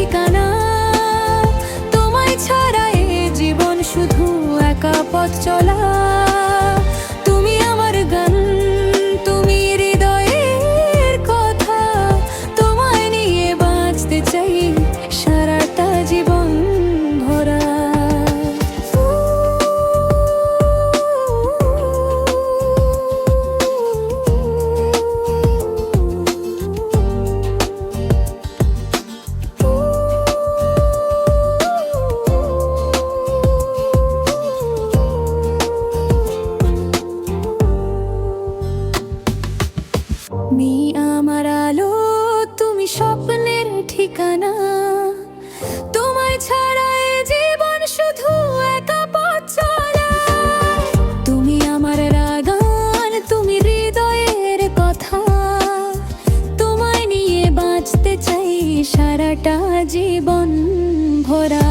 ঠিকানা। তোমায় ছাড়া এ জীবন শুধু একা পথ চলা। তুমি আমার গান, তুমি হৃদয়ের কথা। তোমায় নিয়ে বাঁচতে চাই সারাটা জীবন ভরা। তুমি আমার আলো, তুমি স্বপ্নের ঠিকানা। তোমায় ছাড়া এ জীবন শুধু একা পথ চলা। তুমি আমার রাগান, তুমি হৃদয়ের কথা। তোমায় নিয়ে বাঁচতে চাই সারাটা জীবন ভরা।